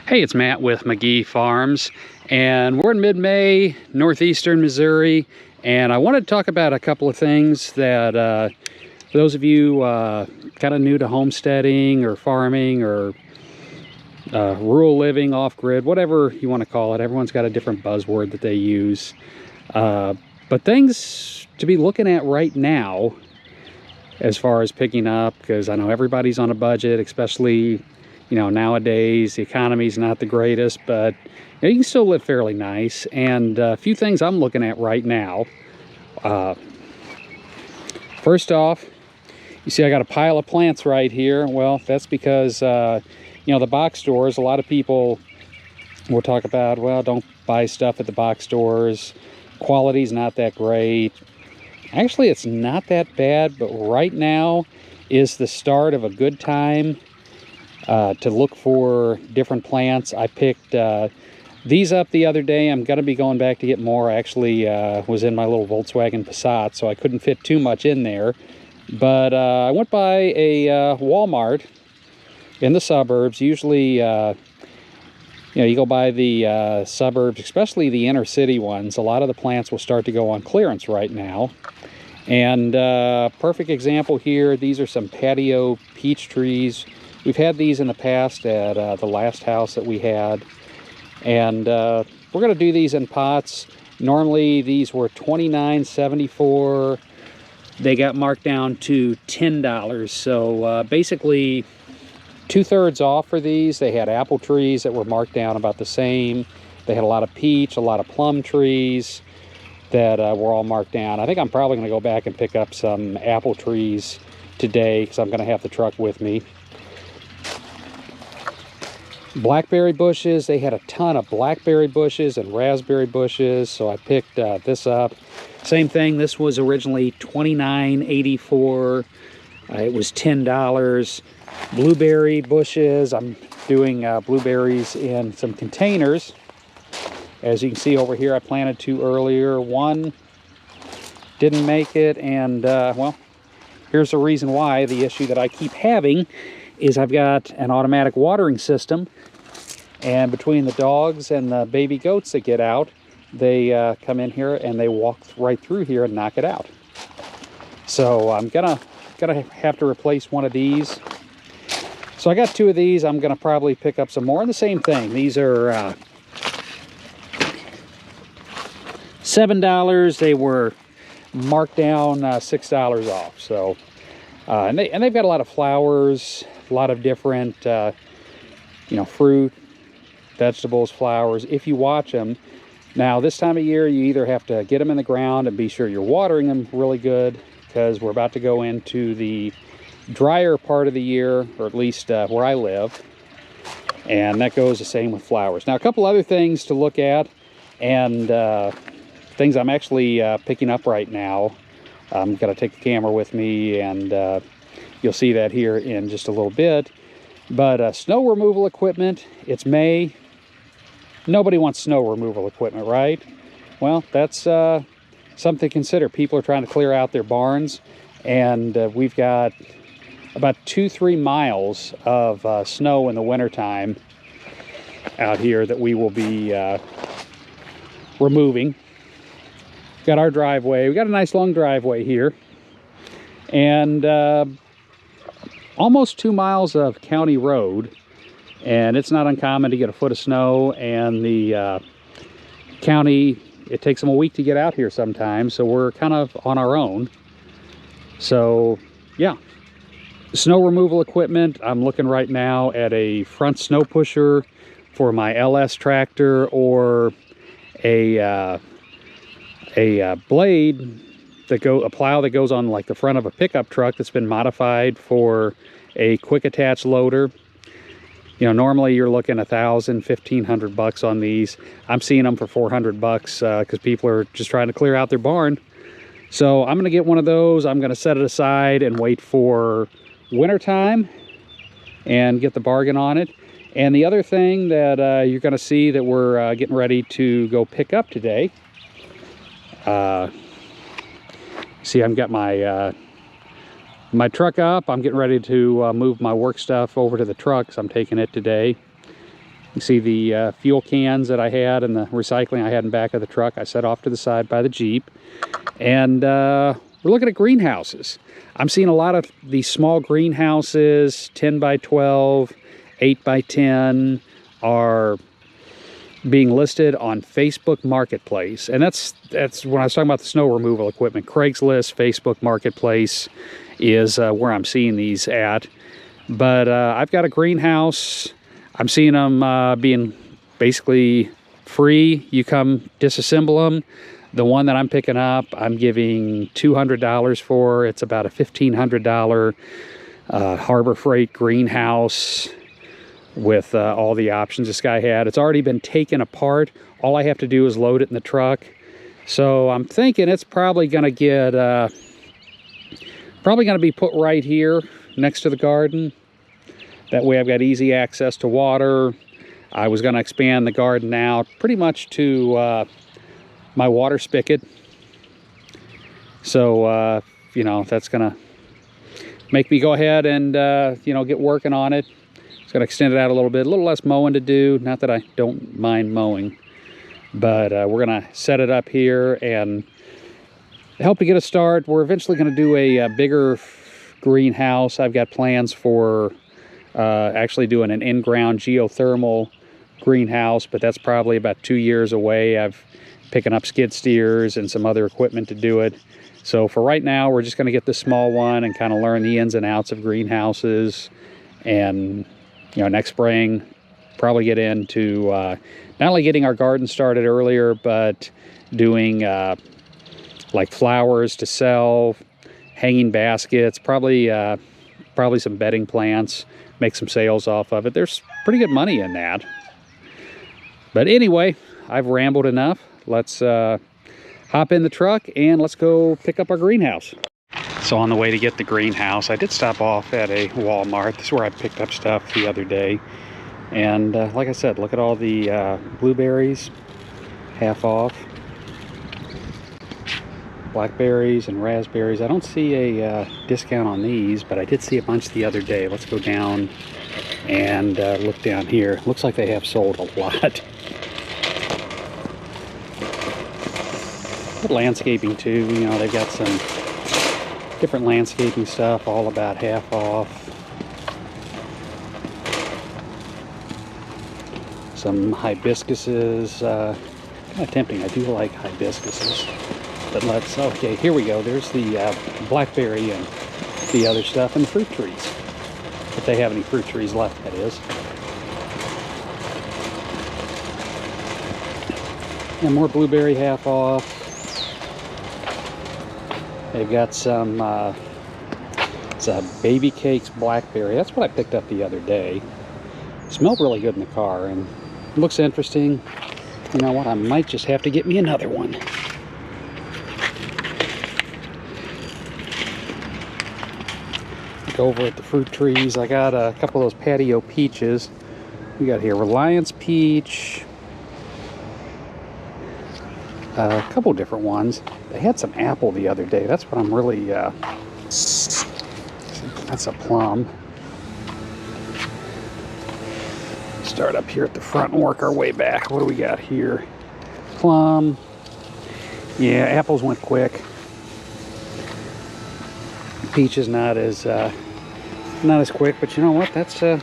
Hey, it's Matt with McGee Farms, and we're in mid-May, northeastern Missouri, and I wanted to talk about a couple of things that for those of you kind of new to homesteading or farming or rural living, off-grid, whatever you want to call it. Everyone's got a different buzzword that they use. But things to be looking at right now as far as picking up, because I know everybody's on a budget, especially nowadays the economy's not the greatest, but you can still live fairly nice. And a few things I'm looking at right now. First off, you see I got a pile of plants right here. Well, that's because the box stores, a lot of people will talk about, well, don't buy stuff at the box stores, quality's not that great. Actually, it's not that bad, but right now is the start of a good time to look for different plants. I picked these up the other day. I'm going to be going back to get more. I actually was in my little Volkswagen Passat, so I couldn't fit too much in there. But I went by a Walmart in the suburbs. Usually, you go by the suburbs, especially the inner city ones. A lot of the plants will start to go on clearance right now. And perfect example here, these are some patio peach trees. We've had these in the past at the last house that we had. And we're going to do these in pots. Normally these were $29.74. They got marked down to $10. So basically 2/3 off for these. They had apple trees that were marked down about the same. They had a lot of peach, a lot of plum trees that were all marked down. I think I'm probably going to go back and pick up some apple trees today because I'm going to have the truck with me. Blackberry bushes, they had a ton of blackberry bushes and raspberry bushes, so I picked this up. Same thing, this was originally $29.84. It was $10. Blueberry bushes, I'm doing blueberries in some containers. As you can see over here, I planted 2 earlier. One didn't make it, and well, here's the reason why. The issue that I keep having is I've got an automatic watering system, and between the dogs and the baby goats that get out, they come in here and they walk right through here and knock it out. So I'm gonna have to replace one of these. So I got 2 of these. I'm gonna probably pick up some more. And the same thing, these are $7. They were marked down $6 off. So and they've got a lot of flowers, a lot of different fruit, vegetables, flowers, if you watch them. Now this time of year you either have to get them in the ground and be sure you're watering them really good, because we're about to go into the drier part of the year, or at least where I live, and that goes the same with flowers. Now a couple other things to look at, and things I'm actually picking up right now. I'm gonna take the camera with me, and you'll see that here in just a little bit. But snow removal equipment, it's May. Nobody wants snow removal equipment, right? Well, that's something to consider. People are trying to clear out their barns, and we've got about 2-3 miles of snow in the wintertime out here that we will be removing. Got our driveway. We got a nice long driveway here, and almost 2 miles of county road, and it's not uncommon to get a foot of snow. And the county, it takes them a week to get out here sometimes, so we're kind of on our own. So yeah, snow removal equipment, I'm looking right now at a front snow pusher for my LS tractor, or a blade a plow that goes on like the front of a pickup truck that's been modified for a quick attach loader. Normally you're looking $1,000–1,500 on these. I'm seeing them for $400 because people are just trying to clear out their barn. So I'm gonna get one of those. I'm gonna set it aside and wait for winter time and get the bargain on it. And the other thing that you're gonna see that we're getting ready to go pick up today, see, I've got my my truck up. I'm getting ready to move my work stuff over to the truck, so I'm taking it today. You see the fuel cans that I had and the recycling I had in back of the truck. I set off to the side by the Jeep. And we're looking at greenhouses. I'm seeing a lot of these small greenhouses, 10 by 12, 8 by 10, are being listed on Facebook Marketplace. And that's when I was talking about the snow removal equipment. Craigslist, Facebook Marketplace is where I'm seeing these at. But I've got a greenhouse. I'm seeing them being basically free. You come disassemble them. The one that I'm picking up, I'm giving $200 for. It's about a $1,500 Harbor Freight greenhouse with all the options this guy had. It's already been taken apart. All I have to do is load it in the truck. So I'm thinking it's probably going to get, be put right here next to the garden. That way I've got easy access to water. I was going to expand the garden out pretty much to my water spigot. So, you know, that's going to make me go ahead and, you know, get working on it. It's going to extend it out a little less mowing to do. Not that I don't mind mowing, but we're going to set it up here and help to get a start. We're eventually going to do a bigger greenhouse. I've got plans for actually doing an in-ground geothermal greenhouse, but that's probably about 2 years away. I've picking up skid steers and some other equipment to do it. So for right now, we're just going to get this small one and kind of learn the ins and outs of greenhouses. And, you know, next spring, probably get into not only getting our garden started earlier, but doing like flowers to sell, hanging baskets, probably some bedding plants, make some sales off of it. There's pretty good money in that. But anyway, I've rambled enough. Let's hop in the truck and let's go pick up our greenhouse. So on the way to get the greenhouse, I did stop off at a Walmart. This is where I picked up stuff the other day. And like I said, look at all the blueberries, half off. Blackberries and raspberries. I don't see a discount on these, but I did see a bunch the other day. Let's go down and look down here. Looks like they have sold a lot. But landscaping too, you know, they've got some different landscaping stuff, all about half off. Some hibiscuses, kind of tempting. I do like hibiscuses. But let's, okay, here we go. There's the blackberry and the other stuff, and the fruit trees. If they have any fruit trees left, that is. And more blueberry half off. They've got some, it's a Baby Cakes blackberry. That's what I picked up the other day. Smelled really good in the car and looks interesting. You know what? I might just have to get me another one. Look over at the fruit trees. I got a couple of those patio peaches. We got here Reliance peach. A couple different ones. They had some apple the other day. That's what I'm really, that's a plum. Start up here at the front and work our way back. What do we got here? Plum. Yeah, apples went quick. Peach is not as quick, but you know what? That's, I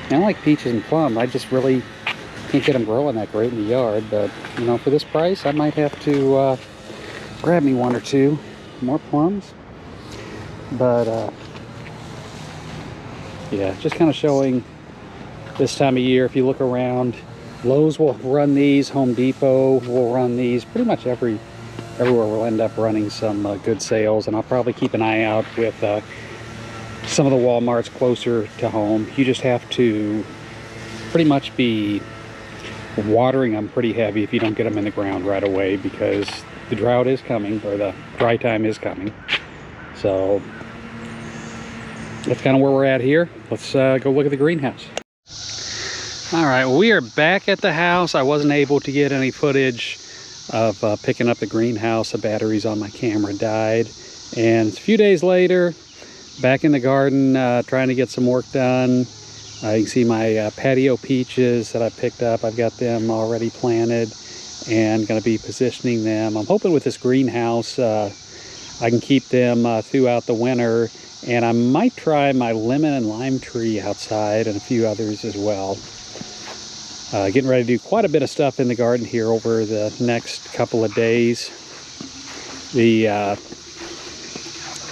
like peaches and plum. I just really can't get them growing that great in the yard, but you know, for this price, I might have to grab me one or two more plums. But yeah, just kind of showing this time of year. If you look around, Lowe's will run these, Home Depot will run these, pretty much everywhere we'll end up running some good sales. And I'll probably keep an eye out with some of the Walmarts closer to home. You just have to pretty much be watering them pretty heavy if you don't get them in the ground right away, because the drought is coming, or the dry time is coming. So that's kind of where we're at here. Let's go look at the greenhouse. All right, well, we are back at the house. I wasn't able to get any footage of picking up the greenhouse. The batteries on my camera died. And a few days later, back in the garden, trying to get some work done. You can see my patio peaches that I picked up. I've got them already planted and going to be positioning them. I'm hoping with this greenhouse I can keep them throughout the winter, and I might try my lemon and lime tree outside and a few others as well. Getting ready to do quite a bit of stuff in the garden here over the next couple of days. The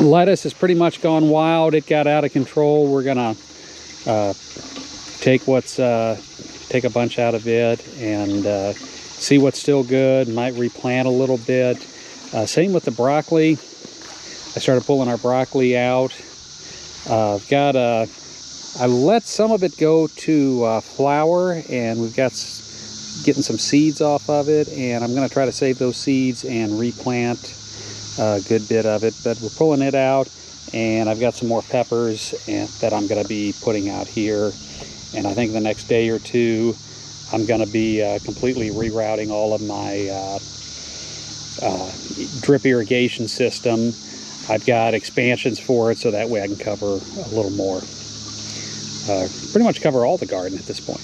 lettuce has pretty much gone wild. It got out of control. We're gonna take a bunch out of it and see what's still good. Might replant a little bit. Same with the broccoli. I started pulling our broccoli out. I let some of it go to flower, and we've got getting some seeds off of it, and I'm going to try to save those seeds and replant a good bit of it. But we're pulling it out, and I've got some more peppers that I'm going to be putting out here. And I think the next day or two I'm going to be completely rerouting all of my drip irrigation system. I've got expansions for it, so that way I can cover a little more. Pretty much cover all the garden at this point.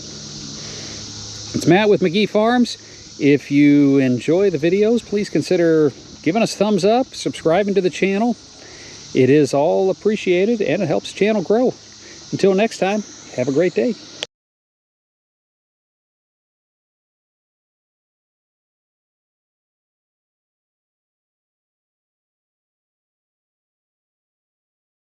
It's Matt with McGee Farms. If you enjoy the videos, please consider giving us a thumbs up, subscribing to the channel. It is all appreciated, and it helps the channel grow. Until next time, have a great day.